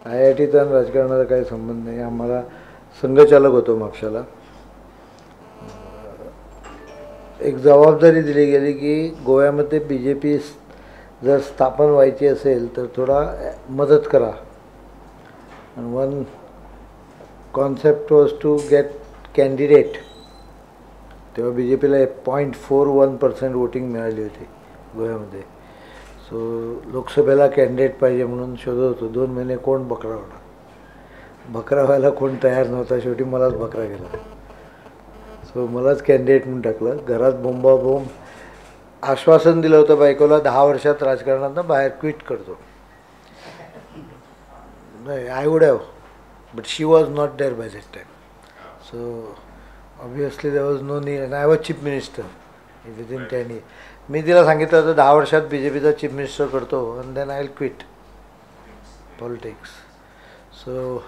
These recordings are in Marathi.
IITचा आणि राजकारणाचा काही संबंध नाही. आम्हाला संघचालक होतो म्हापशाला. एक जबाबदारी दिली गेली की गोव्यामध्ये BJP जर स्थापन व्हायची असेल तर थोडा मदत करा. आणि one concept was to get candidate. तेव्हा BJPला 0.41% वोटिंग मिळाली होती गोव्यामध्ये. सो लोकसभेला कॅन्डिडेट पाहिजे म्हणून शोधत होतो. 2 महिने कोण बकरा होणार. बकरा व्हायला कोण तयार नव्हता. शेवटी मलाच बकरा गेला. सो मलाच कॅन्डिडेट म्हणून टाकलं. घरात बोंबाबोंब. आश्वासन दिलं होतं बायकोला 10 वर्षात राजकारणातनं बाहेर क्विट करतो. नाही, I would have, but she was not there by that time. So obviously there was no need. And I was chief minister within 10 years. मी तिला सांगितलं होतं 10 वर्षात BJPचा चीफ मिनिस्टर करतो and then I will quit politics. So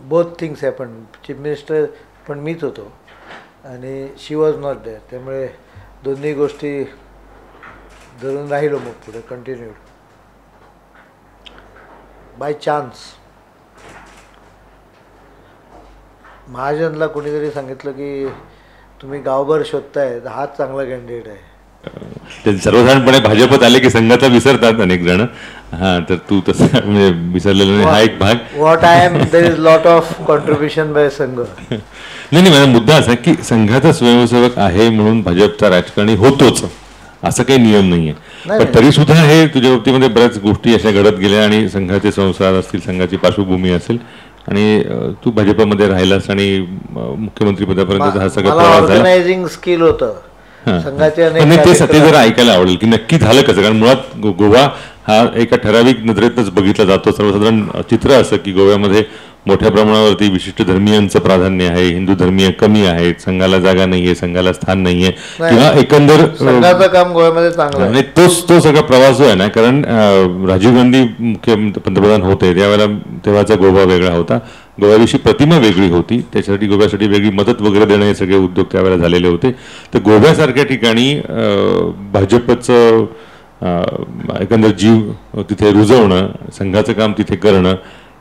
both things happen. Chief minister पण मीच होतो आणि शी वॉज नॉट देअर. त्यामुळे दोन्ही गोष्टी धरून राहिलो. मग पुढे कंटिन्यूड बाय चान्स. महाजनला कोणीतरी सांगितलं की तुम्ही गावभर शोधताय, हाच चांगला कॅन्डिडेट आहे. ते सर्वसाधारणपणे भाजपत आले की संघाचा विसरतात अनेक जण. हां, तर तू तसं म्हणजे विसरलेला नाही. हा एक भाग. What I am, there is lot of contribution by Sangh. नाही, माझा मुद्दा असा की संघाचा स्वयंसेवक आहे म्हणून भाजपचा राजकारणी होतोच असं काही नियम नाही आहे. पण तरी सुद्धा हे तुझ्या बाबतीमध्ये बऱ्याच गोष्टी अशा घडत गेल्या आणि संघाचे संस्कार असतील, संघाची पार्श्वभूमी असेल आणि तू भाजपमध्ये राहिलास आणि मुख्यमंत्री पदापर्यंत हा सगळा प्रवास झाला. ऑर्गनायझिंग स्किल होतं संघाचे. ते जरा ऐकायला आवडेल की नक्की झालं कसं. कारण मुळात गोवा हा एका ठराविक नजरेतच बघितला जातो. सर्वसाधारण चित्र असं की गोव्यामध्ये मोठ्या प्रमाणावरती विशिष्ट धर्मीयांचं प्राधान्य आहे, हिंदू धर्मीय कमी आहेत, संघाला जागा नाहीये, संघाला स्थान नाहीये किंवा एकंदर संघाचं काम गोव्यामध्ये चांगलं आहे. तो सगळा प्रवास जो आहे ना, कारण राजीव गांधी मुख्य पंतप्रधान होते त्यावेळेला तेव्हाचा गोवा वेगळा होता. गोव्याविषयी प्रतिमा वेगळी होती. त्याच्यासाठी गोव्यासाठी वेगळी मदत वगैरे देणं हे सगळे उद्योग त्यावेळेला झालेले होते. तर गोव्यासारख्या ठिकाणी भाजपचं एकंदर जीव तिथे रुजवणं, संघाचं काम तिथे करणं,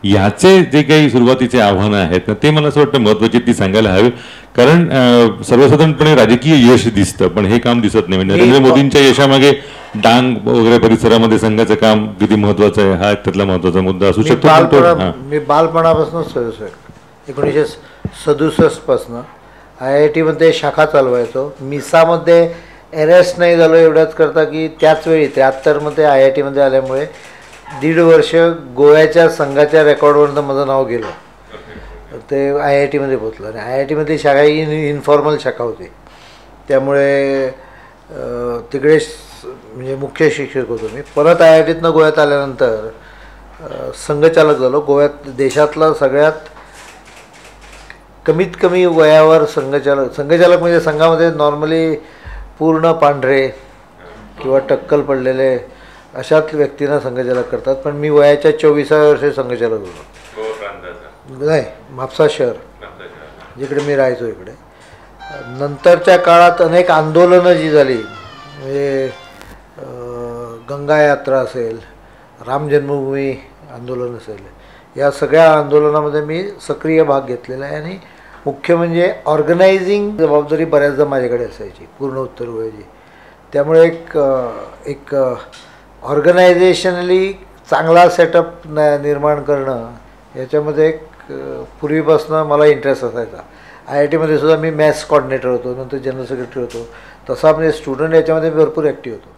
याचे जे काही सुरुवातीचे आव्हानं आहेत ना, ते मला असं वाटतं महत्त्वाची ती सांगायला हवी. कारण सर्वसाधारणपणे राजकीय यश दिसतं पण हे काम दिसत नाही. म्हणजे नरेंद्र मोदींच्या यशामागे डांग वगैरे परिसरामध्ये संघाचं काम किती महत्त्वाचं आहे हा त्यातला महत्त्वाचा मुद्दा असू शकतो. मी बालपणापासून 1967 पासून IITमध्ये शाखा चालवायचो. मिसामध्ये अरेस्ट नाही झालो एवढ्याच करता की त्याच वेळी 73मध्ये IITमध्ये आल्यामुळे 1.5 वर्ष गोव्याच्या संघाच्या रेकॉर्डवरनं माझं नाव गेलं. ते IITमध्ये पोचलं आणि IITमधली शाखा ही इन्फॉर्मल शाखा होती. त्यामुळे तिकडे म्हणजे मुख्य शिक्षक होतो मी. परत IITतनं गोव्यात आल्यानंतर संघचालक झालो. गोव्यात देशातला सगळ्यात कमीत कमी वयावर संघचालक म्हणजे संघामध्ये नॉर्मली पूर्ण पांढरे किंवा टक्कल पडलेले अशाच व्यक्तींना संघचालक करतात. पण मी वयाच्या 24व्या वर्षी संघचालक होतो. नाही, म्हापसा शहर जिकडे मी राहायचो इकडे. नंतरच्या काळात अनेक आंदोलनं जी झाली म्हणजे गंगा यात्रा असेल, राम जन्मभूमी आंदोलन असेल, या सगळ्या आंदोलनामध्ये मी सक्रिय भाग घेतलेला आहे. आणि मुख्य म्हणजे ऑर्गनायझिंग जबाबदारी बऱ्याचदा माझ्याकडे असायची पूर्ण उत्तर गोव्याची. त्यामुळे एक ऑर्गनायझेशनली चांगला सेटअप निर्माण करणं याच्यामध्ये एक पूर्वीपासून मला इंटरेस्ट असायचा. IITमध्ये सुद्धा मी मॅथ्स कॉर्डिनेटर होतो, नंतर जनरल सेक्रेटरी होतो. तसा म्हणजे स्टुडंट याच्यामध्ये भरपूर ॲक्टिव्ह होतो.